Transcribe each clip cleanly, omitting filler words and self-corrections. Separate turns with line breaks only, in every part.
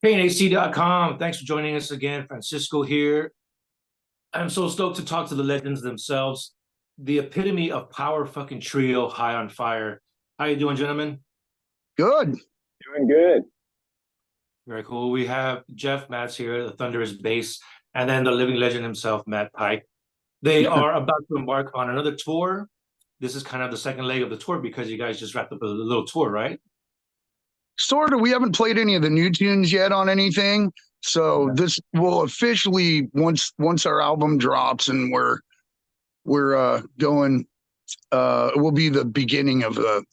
PaintAC.com. Thanks for joining us again. Francisco here. I'm so stoked to talk to the legends themselves, the epitome of power fucking trio, High on Fire. How you doing, gentlemen?
Good.
Doing good.
Very cool. We have Jeff Matz here, the thunderous bass, and then the living legend himself, Matt Pike. They are about to embark on another tour. This is kind of the second leg of the tour because you guys just wrapped up a little tour, right?
Sort of. We haven't played any of the new tunes yet on anything. So
Yeah.
this will officially once our album drops and we're going it will be the beginning of the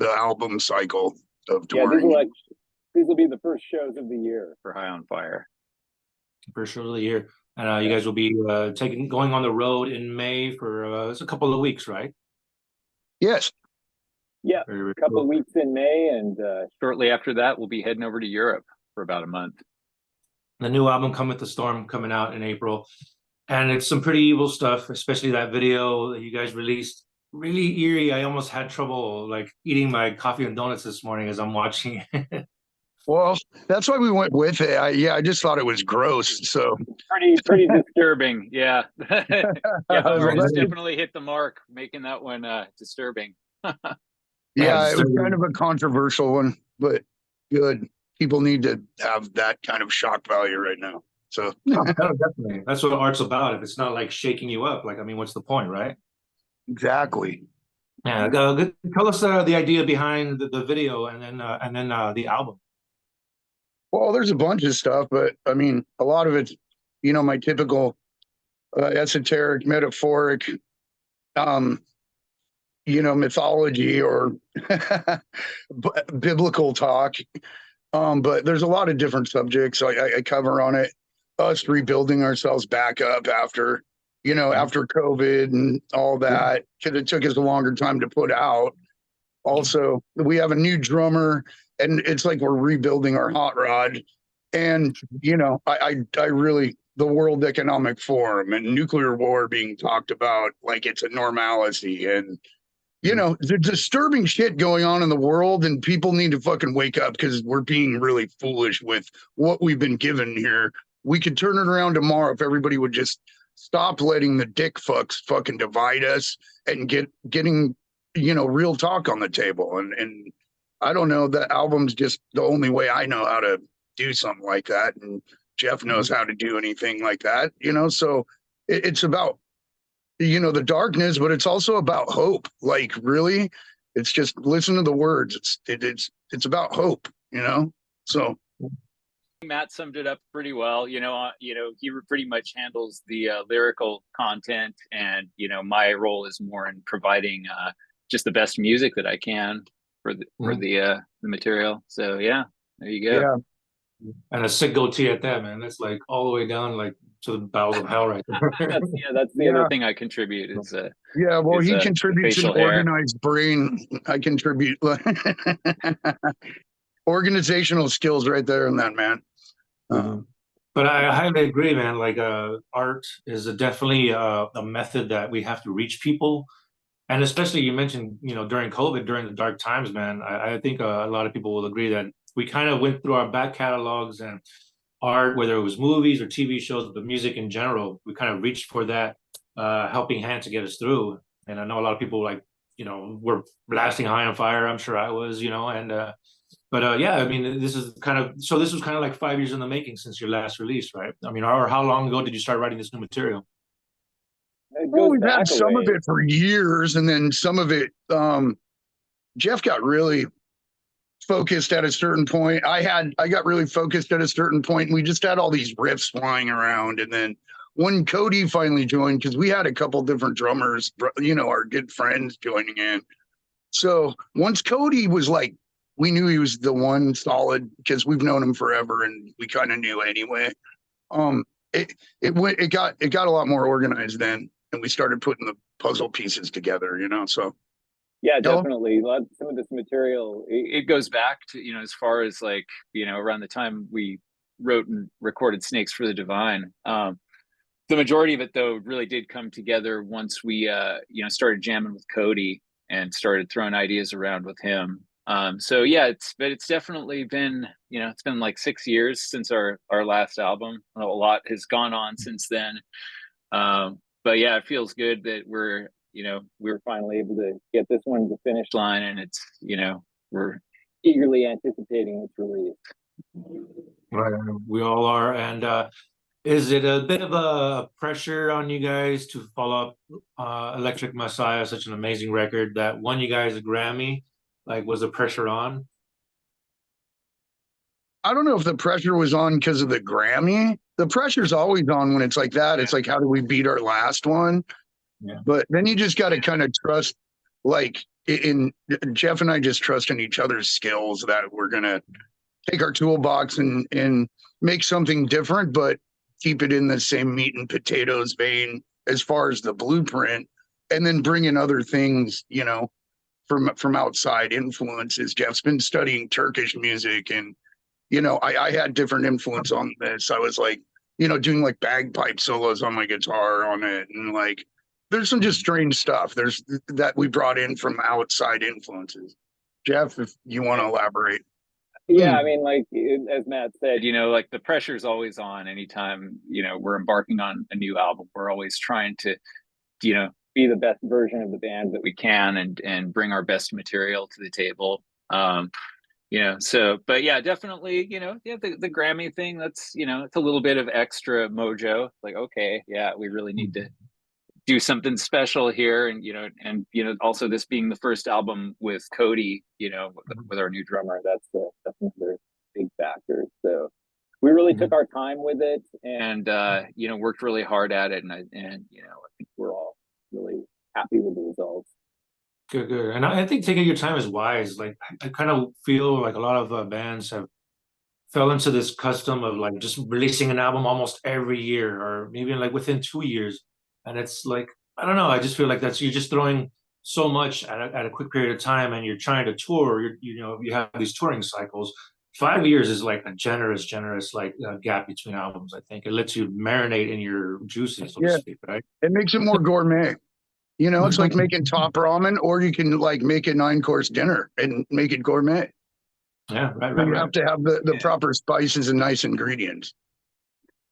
album cycle of
Yeah,
touring.
these will be the first shows of the year for High on Fire.
First show of the year. And you guys will be going on the road in May for it's a couple of weeks, right?
Yes.
Yeah,
Very
a couple
cool.
of weeks in May, and shortly after that, we'll be heading over to Europe for about a month.
The new album Cometh The Storm coming out in April, and it's some pretty evil stuff, especially that video that you guys released. Really eerie. I almost had trouble like eating my coffee and donuts this morning as I'm watching it.
Well, that's why we went with it. I just thought it was gross. So
Pretty disturbing. Yeah. Yeah, the artist
Right.
definitely hit the mark, making that one disturbing.
Yeah, it was kind of a controversial one, but good. People need to have that kind of shock value right now. So
No, definitely. That's what art's about. If it's not like shaking you up, like I mean, what's the point, right?
exactly.
Yeah. Tell us the idea behind the video and then the album.
Well, there's a bunch of stuff, but I mean, a lot of it's, my typical esoteric, metaphoric, um, mythology or biblical talk. But there's a lot of different subjects I cover on it. Us rebuilding ourselves back up after, after COVID and all that, because it took us a longer time to put out. Also, we have a new drummer, and it's like we're rebuilding our hot rod. And I really, the World Economic Forum and nuclear war being talked about like it's a normalcy, and the disturbing shit going on in the world, and people need to fucking wake up because we're being really foolish with what we've been given here. We could turn it around tomorrow if everybody would just stop letting the dick fucks fucking divide us and getting real talk on the table. And I don't know, the album's just the only way I know how to do something like that, and Jeff knows how to do anything like that, so it's about the darkness, but it's also about hope. Like, really, it's just listen to the words. It's about hope, So
Matt summed it up pretty well. He pretty much handles the lyrical content, and my role is more in providing just the best music that I can for the material. So yeah, there you go.
Yeah.
And a sick goatee at that, man. That's like all the way down, like to the bowels of hell, right there.
That's the other thing I contribute is
he contributes an organized brain. I contribute organizational skills right there in that, man.
But I highly agree, man. Like art is definitely a method that we have to reach people. And especially you mentioned, during COVID, during the dark times, man, I think a lot of people will agree that we kind of went through our back catalogs and art, whether it was movies or TV shows, but music in general, we kind of reached for that helping hand to get us through. And I know a lot of people were blasting High on Fire. I'm sure I was, but yeah, I mean, this was kind of like 5 years in the making since your last release, right? I mean, or how long ago did you start writing this new material?
Well, we've had some of it for years, and then some of it, Jeff got really focused at a certain point. I got really focused at a certain point, and we just had all these riffs flying around. And then when Cody finally joined, because we had a couple different drummers, our good friends joining in. So once Cody was like, we knew he was the one solid because we've known him forever, and we kind of knew anyway. It got a lot more organized then, and we started putting the puzzle pieces together, So
yeah, definitely. Some of this material, it goes back to, as far as like, around the time we wrote and recorded Snakes for the Divine. The majority of it, though, really did come together once we, started jamming with Cody and started throwing ideas around with him. So yeah, it's definitely been, it's been like 6 years since our last album. A lot has gone on since then. But yeah, it feels good that we're finally able to get this one to the finish line, and it's, we're eagerly anticipating its release.
Right, we all are. And is it a bit of a pressure on you guys to follow up Electric Messiah, such an amazing record that won you guys a Grammy? Like, was the pressure on?
I don't know if the pressure was on because of the Grammy. The pressure's always on when it's like that. It's like, how do we beat our last one?
Yeah.
But then you just got to kind of trust, like in Jeff and I just trust in each other's skills that we're gonna take our toolbox and make something different, but keep it in the same meat and potatoes vein as far as the blueprint, and then bring in other things, from outside influences. Jeff's been studying Turkish music, and I had different influence on this. I was like, doing like bagpipe solos on my guitar on it, and like there's some just strange stuff. There's that we brought in from outside influences. Jeff, if you want to elaborate.
Yeah, I mean, like as Matt said, like the pressure's always on anytime, we're embarking on a new album. We're always trying to, be the best version of the band that we can, and bring our best material to the table. So, but yeah, definitely, the Grammy thing, that's, it's a little bit of extra mojo. Like, okay, yeah, we really need to do something special here. And also this being the first album with Cody, with our new drummer, that's another big factor. So we really took our time with it, and worked really hard at it. And I think we're all really happy with the results.
Good, good. And I think taking your time is wise. Like, I kind of feel like a lot of bands have fell into this custom of like just releasing an album almost every year, or maybe like within 2 years. And it's like, I don't know, I just feel like you're just throwing so much at a quick period of time, and you're trying to tour. You have these touring cycles. 5 years is like a generous like gap between albums. I think it lets you marinate in your juices, so to
Yeah,
speak, right?
it makes it more gourmet. It's like making top ramen, or you can like make a 9-course dinner and make it gourmet.
Yeah, right,
So
right,
you
right.
have to have the proper spices and nice ingredients.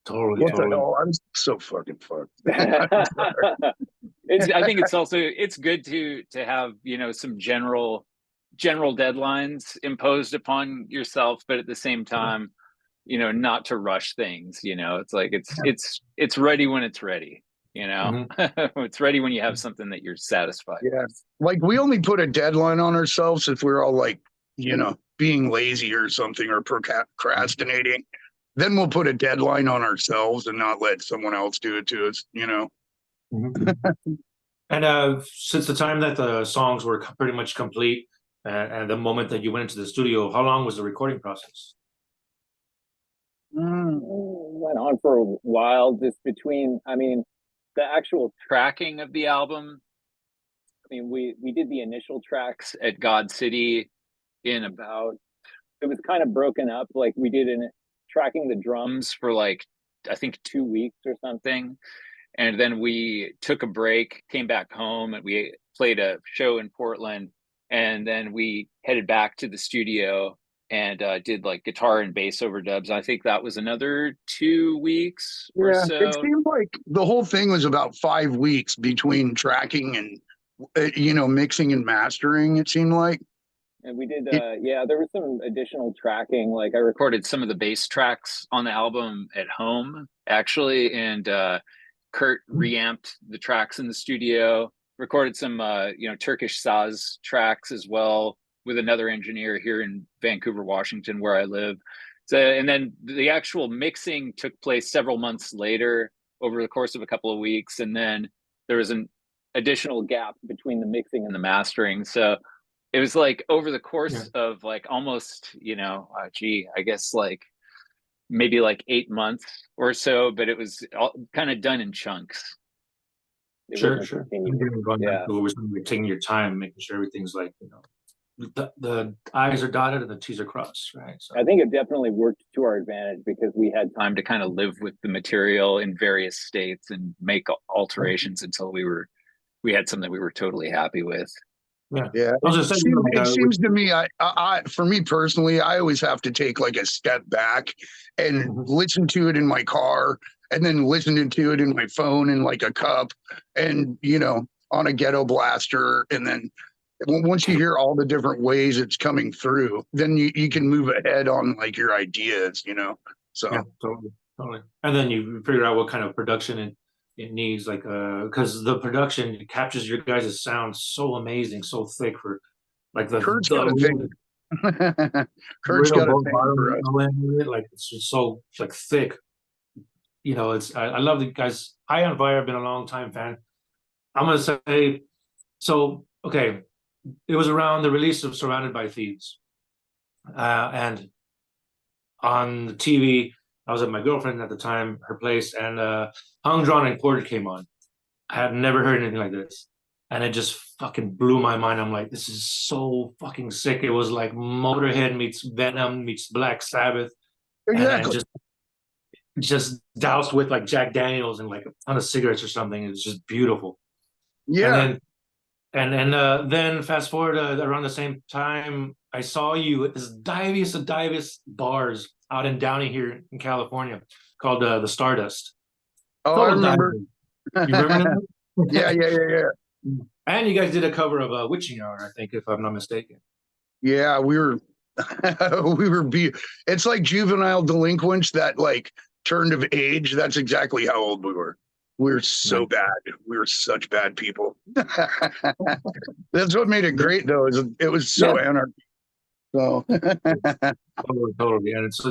Totally,
What the
totally.
hell? I'm so fucking fucked.
I think it's good to have, some general deadlines imposed upon yourself, but at the same time, not to rush things. It's like it's ready when it's ready. It's ready when you have something that you're satisfied
Yeah.
with.
Like we only put a deadline on ourselves if we're all like, being lazy or something, or procrastinating. Then we'll put a deadline on ourselves and not let someone else do it to us.
And since the time that the songs were pretty much complete, and the moment that you went into the studio, how long was the recording process?
Went on for a while, just between, the actual tracking of the album. We did the initial tracks at God City in about, it was kind of broken up. Like we did tracking the drums for like, I think 2 weeks or something. And then we took a break, came back home, and we played a show in Portland. And then we headed back to the studio and did like guitar and bass overdubs. I think that was another 2 weeks or so.
It seemed like the whole thing was about 5 weeks between tracking and, mixing and mastering, it seemed like.
And we did, there was some additional tracking. Like I recorded some of the bass tracks on the album at home, actually. And Kurt reamped the tracks in the studio, recorded some, Turkish saz tracks as well with another engineer here in Vancouver, Washington, where I live. So, and then the actual mixing took place several months later over the course of a couple of weeks. And then there was an additional gap between the mixing and the mastering. So it was like over the course of like almost, I guess like maybe like 8 months or so, but it was all kind of done in chunks.
Sure.
Yeah.
Taking your time, making sure everything's like, the I's are dotted and the T's are crossed, right? So
I think it definitely worked to our advantage because we had time to kind of live with the material in various states and make alterations until we had something we were totally happy with.
Yeah.
Yeah,
I was just saying, you know,
it seems to me, for me personally, I always have to take like a step back and
Mhm.
listen to it in my car, and then listen to it in my phone in like a cup, and on a ghetto blaster, and then once you hear all the different ways it's coming through, then you can move ahead on like your ideas.
Yeah,
So
totally, totally. And then you figure out what kind of production it needs, like because the production captures your guys' sound so amazing, so thick for like
Kurt's got a
the
thing. Kurt's
real
got a
both
thing
bottom
for us.
end, like it's just so like thick. You know, I love the guys. High on Fire, I've been a long time fan. I'm gonna say so. Okay, it was around the release of Surrounded by Thieves, and on the TV, I was at my girlfriend at the time, her place, and Hung, Drawn, and Quartered came on. I had never heard anything like this. And it just fucking blew my mind. I'm like, this is so fucking sick. It was like Motorhead meets Venom meets Black Sabbath, and
Exactly.
just doused with like Jack Daniels and like a ton of cigarettes or something. It was just beautiful. And
Yeah.
then fast forward around the same time, I saw you at this divest of divest bars out in Downey here in California called the Stardust.
Oh, I
Total
remember.
diving. You remember
Yeah,
that?
yeah.
And you guys did a cover of Witching Hour, I think, if I'm not mistaken.
Yeah, we were it's like juvenile delinquents that like turned of age. That's exactly how old we were. We were so
Right.
bad. We were such bad people. That's what made it great though, is it was
Yeah,
so anarchy. So
totally, totally. And it's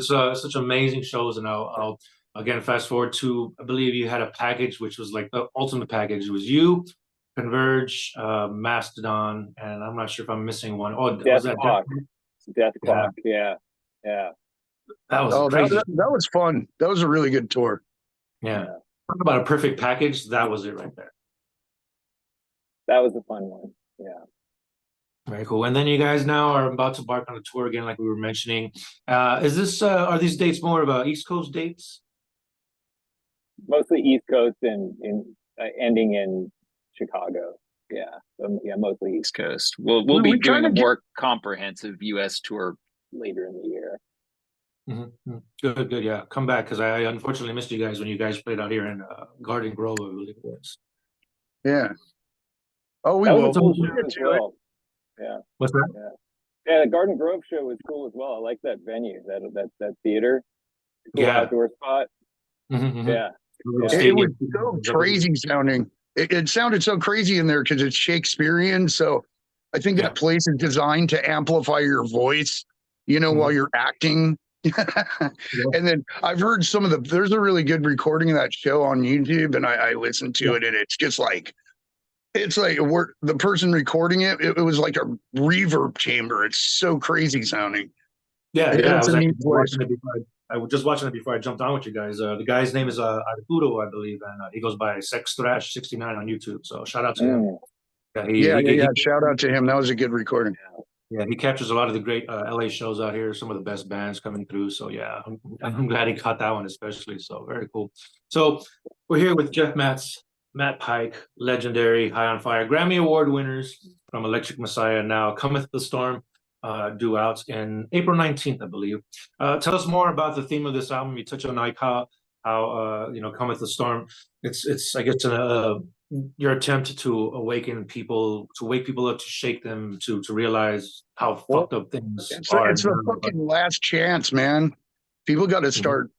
such amazing shows. And I'll again fast forward to, I believe you had a package which was like the ultimate package. It was you, Converge, Mastodon, and I'm not sure if I'm missing one. Oh, was that
Clock. Death
Yeah,
Clock. Yeah.
that was a
oh,
crazy.
that was fun. That was a really good tour.
Yeah,
Yeah.
talk about a perfect package. That was it right there.
That was a fun one. Yeah.
Very cool. And then you guys now are about to embark on a tour again, like we were mentioning. Is this are these dates more of East Coast dates?
Mostly East Coast and ending in Chicago. Yeah. Yeah, mostly East Coast. We'll be
We
doing
kind
a
of
more comprehensive US tour later in the year.
Mm-hmm. Good, good. Yeah, come back because I unfortunately missed you guys when you guys played out here in Garden Grove, I believe it was.
yeah. Oh, we
That
will.
was a cool
We'll
show
get
as
to it.
well. Yeah.
What's that?
Yeah. Yeah, the Garden Grove show was cool as well. I like that venue, that theater. Cool
Yeah.
outdoor spot.
Mm-hmm.
Yeah.
Little
Yeah.
It was
stadium.
so crazy sounding. It sounded so crazy in there because it's Shakespearean. So I think
Yeah.
that place is designed to amplify your voice, while you're acting. And then I've heard there's a really good recording of that show on YouTube, and I listened to it, and it's like the person recording it was like a reverb chamber. It's so crazy sounding.
Yeah,
It's
I was
a
actually
neat place.
watching it before I was just watching it before I jumped on with you guys. The guy's name is Arturo, I believe, and he goes by Sex Thrash 69 on YouTube. So shout out to him. Yeah,
Yeah. Shout out to him. That was a good recording.
yeah, he captures a lot of the great LA shows out here, some of the best bands coming through. So yeah, I'm glad he caught that one especially. So very cool. So we're here with Matt Pike, legendary High on Fire, Grammy Award winners from Electric Messiah. Now Cometh the Storm, due out in April 19th, I believe. Tell us more about the theme of this album. You touch on like how Cometh the Storm. It's I guess your attempt to awaken people, to wake people up, to shake them, to realize how fucked up things are.
It's the fucking last chance, man. People got to start,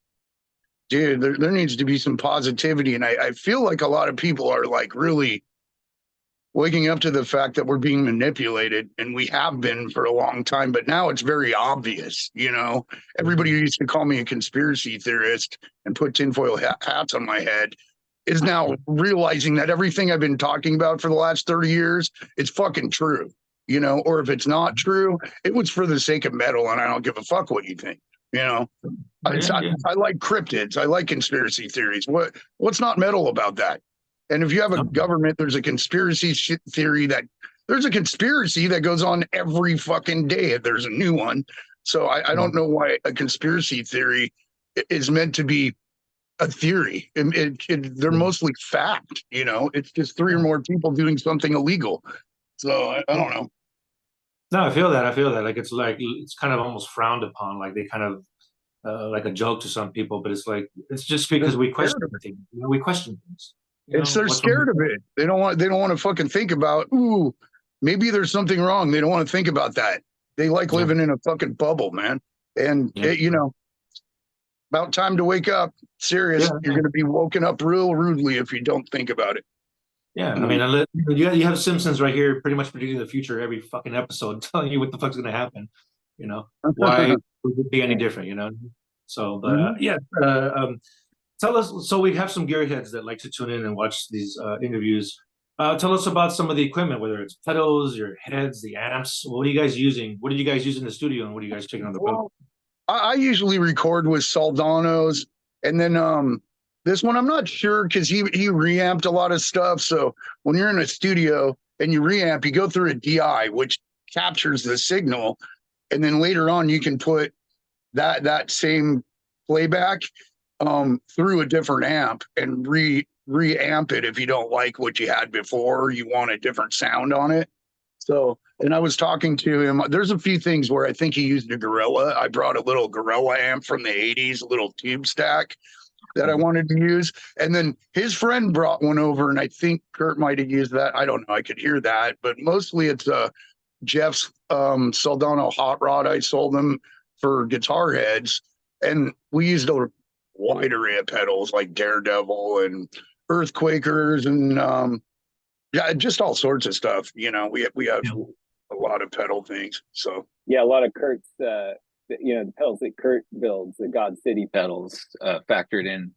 dude. There needs to be some positivity, and I feel like a lot of people are like really waking up to the fact that we're being manipulated, and we have been for a long time. But now it's very obvious. Everybody who used to call me a conspiracy theorist and put tinfoil hats on my head is now realizing that everything I've been talking about for the last 30 years is fucking true, or if it's not true, it was for the sake of metal, and I don't give a fuck what you think, I like cryptids. I like conspiracy theories. What's not metal about that? And if you have a government, there's a conspiracy theory there's a conspiracy that goes on every fucking day. There's a new one. So I don't know why a conspiracy theory is meant to be a theory. They're mostly fact, it's just three or more people doing something illegal. So I don't know.
No, I feel that. I feel that. Like it's kind of almost frowned upon. Like they kind of like a joke to some people, but it's like it's just
They're
because we
scared
question
of it.
things. You know, we question things. You
It's
know,
they're
what's wrong
scared
with
of
that?
it. They don't want to fucking think about, ooh, maybe there's something wrong. They don't want to think about that. They like
Yeah.
living in a fucking bubble, man. And
Yeah.
you know, about time to wake up. Serious.
Yeah.
You're gonna be woken up real rudely if you don't think about it.
Yeah, I mean, you have Simpsons right here, pretty much predicting the future every fucking episode, telling you what the fuck's gonna happen. You know, why would it be any different? You know, so but
Mhm.
yeah, tell us. So we have some gearheads that like to tune in and watch these interviews. Tell us about some of the equipment, whether it's pedals, your heads, the amps. What are you guys using? What did you guys use in the studio, and what are you guys checking on the pedal?
Well, I usually record with Soldanos, and then this one I'm not sure because he reamped a lot of stuff. So when you're in a studio and you reamp, you go through a DI, which captures the signal, and then later on you can put that same playback through a different amp and reamp it if you don't like what you had before, you want a different sound on it. So, and I was talking to him. There's a few things where I think he used a Gorilla. I brought a little Gorilla amp from the 80s, a little tube stack that I wanted to use. And then his friend brought one over, and I think Kurt might have used that. I don't know. I could hear that, but mostly it's Jeff's Soldano hot rod. I sold them for guitar heads, and we used a wide array of pedals like Daredevil and Earthquakers and yeah, just all sorts of stuff. You know, we have
Yeah.
a lot of pedal things. So
Yeah, a lot of Kurt's, the pedals that Kurt builds, the God City pedals, factored in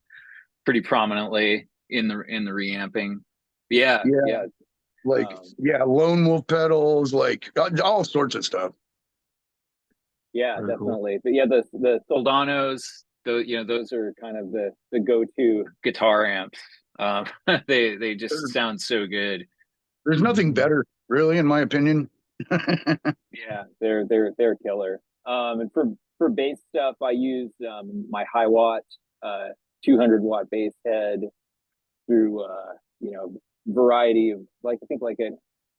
pretty prominently in the reamping. Yeah,
yeah,
yeah.
like
Um,
yeah, Lone Wolf pedals, like all sorts of stuff.
Yeah,
Very cool.
definitely. But yeah, the Soldanos, those are kind of the go-to guitar amps. They just sound so good.
There's nothing better, really, in my opinion.
Yeah, they're killer. And for bass stuff, I use my high watt 200-watt bass head through variety of we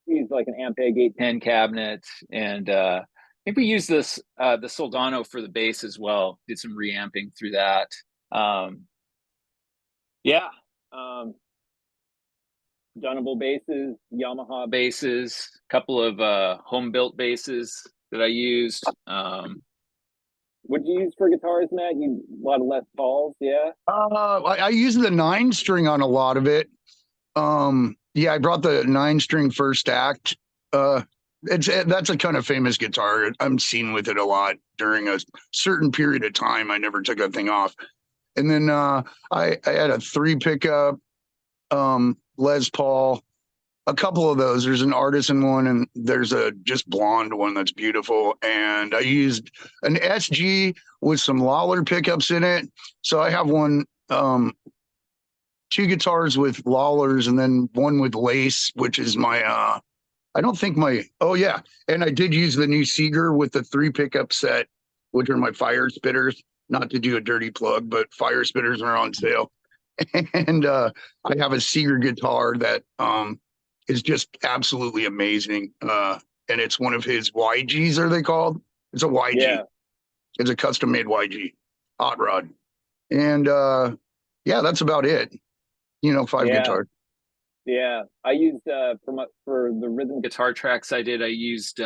use like an Ampeg 810 cabinet, and I think we use this the Soldano for the bass as well. Did some reamping through that. Yeah. Dunable basses, Yamaha basses, a couple of home built basses that I used. What do you use for guitars, Matt? You a lot of Les Pauls, yeah.
I use the 9-string on a lot of it. Yeah, I brought the 9-string first act. That's a kind of famous guitar. I'm seen with it a lot during a certain period of time. I never took that thing off. And then I had a 3 pickup Les Paul, a couple of those. There's an artisan one, and there's a just blonde one that's beautiful. And I used an SG with some Lawler pickups in it. So I have one, 2 guitars with Lawlers, and then one with Lace, which is my I don't think my yeah. And I did use the new Seeger with the 3 pickup set, which are my fire spitters. Not to do a dirty plug, but fire spitters are on sale. And I have a Seeger guitar that is just absolutely amazing. And it's one of his YGs, are they called? It's a YG.
Yeah.
It's a custom made YG hot rod. And yeah, that's about it. 5 guitars.
Yeah, I used for the rhythm guitar tracks I did. I used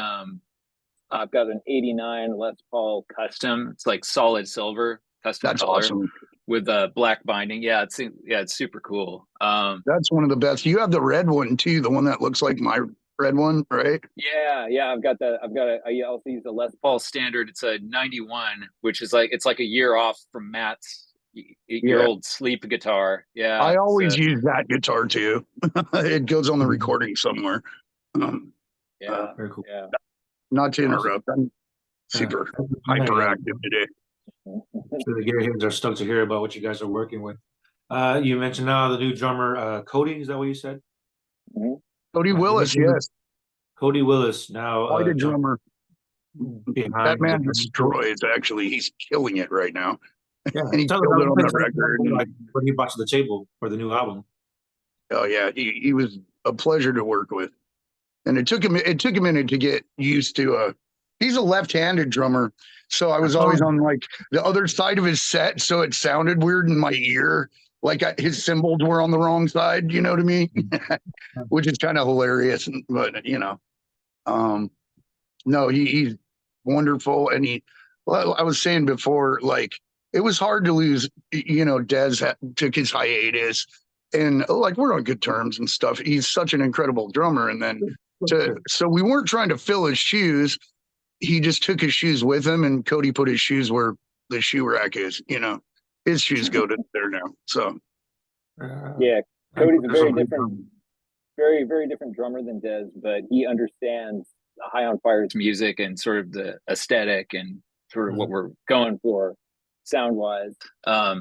I've got an '89 Les Paul Custom. It's like solid silver custom
That's
color
awesome.
with a black binding. Yeah, it's super cool.
That's one of the best. You have the red one too, the one that looks like my red one, right?
Yeah. I also use the Les Paul Standard. It's a '91, which is it's like a year off from Matt's your old sleep guitar. Yeah,
I always use that guitar too. It goes on the recording somewhere.
Yeah,
very cool.
Yeah.
Not to interrupt. I'm super hyperactive today.
So the gearheads are stoked to hear about what you guys are working with. You mentioned now the new drummer, Cody. Is that what you said?
Mm-hmm.
Cody Willis, yes.
Cody Willis now.
Quite a drummer.
Behind
that man destroys. Actually, he's killing it right now.
Yeah,
and he killed it on the record.
What he brought to the table for the new album.
Oh yeah, he was a pleasure to work with. and it took him a minute to get used to. He's a left-handed drummer, so I was always on like the other side of his set, so it sounded weird in my ear, like his cymbals were on the wrong side. You know what I mean? Which is kind of hilarious, but no, he's wonderful, and well, I was saying before, like it was hard to lose. Dez took his hiatus, and like we're on good terms and stuff. He's such an incredible drummer, and then so we weren't trying to fill his shoes. He just took his shoes with him, and Cody put his shoes where the shoe rack is. His shoes go to there now. So
yeah, Cody's a very different, very, very different drummer than Dez, but he understands High on Fire's music and sort of the aesthetic and sort of what we're going for sound wise.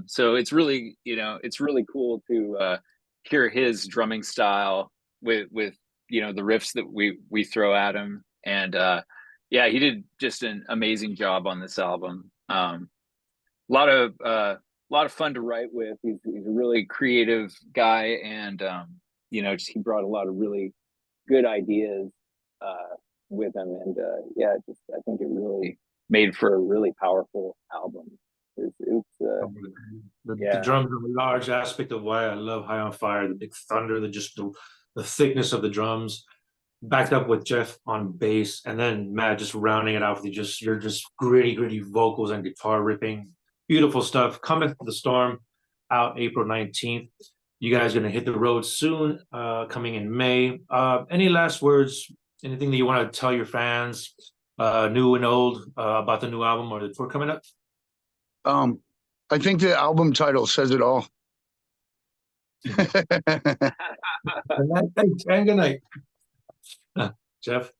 So it's really, it's really cool to hear his drumming style with the riffs that we throw at him. And yeah, he did just an amazing job on this album. A lot of fun to write with. He's a really creative guy, and he brought a lot of really good ideas with him, and yeah, I think it really made for a really powerful album.
The drums are a large aspect of why I love High on Fire. The big thunder, the thickness of the drums, backed up with Jeff on bass, and then Matt just rounding it out with your gritty vocals and guitar ripping. Beautiful stuff. Cometh The Storm, out April 19th. You guys are going to hit the road soon, coming in May. Any last words, anything that you want to tell your fans, new and old, about the new album or the tour coming up?
I think the album title says it all.
And good night. Jeff?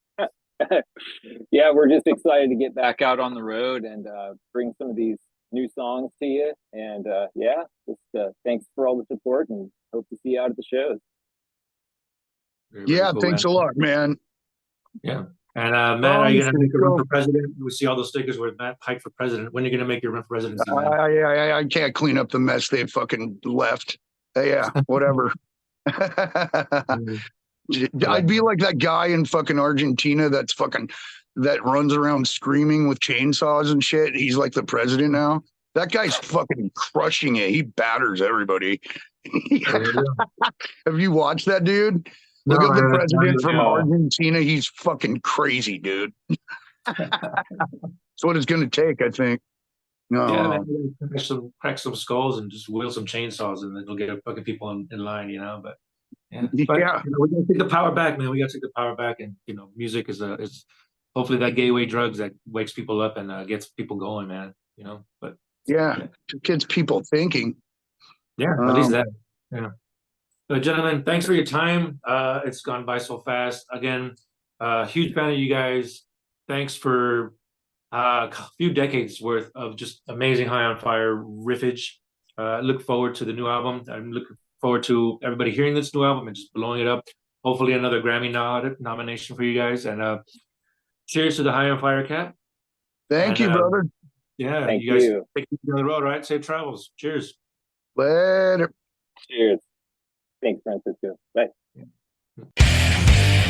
Yeah, we're just excited to get back out on the road and bring some of these new songs to you. And yeah, just thanks for all the support, and hope to see you out at the shows.
Very cool,
thanks
man.
a lot, man.
Yeah. And Matt, are you going to make a run for president? We see all those stickers with Matt Pike for president. When are you going to make your run for presidency, man?
I can't clean up the mess they fucking left. Yeah, whatever. I'd be like that guy in fucking Argentina that runs around screaming with chainsaws and shit. He's like the president now. That guy's fucking crushing it. He batters everybody. Have you watched that dude? Look at the president from Argentina. He's fucking crazy, dude. That's what it's going to take, I think. No.
Yeah, man, crack some skulls and just wheel some chainsaws, and then they'll get fucking people in line, But yeah, we got to take the power back, man. We got to take the power back, and music is hopefully that gateway drugs that wakes people up and gets people going, man. But
yeah, gets people thinking.
Yeah, at least that. Yeah. But gentlemen, thanks for your time. It's gone by so fast. Again, huge fan of you guys. Thanks for a few decades worth of just amazing High on Fire riffage. Look forward to the new album. I'm looking forward to everybody hearing this new album and just blowing it up. Hopefully another Grammy nomination for you guys. And cheers to the High on Fire Cap.
Thank you, brother.
Yeah,
Thank
you guys
you.
take it on the road, right? Safe travels. Cheers.
Later.
Cheers. Thanks, Francisco. Bye.
Yeah.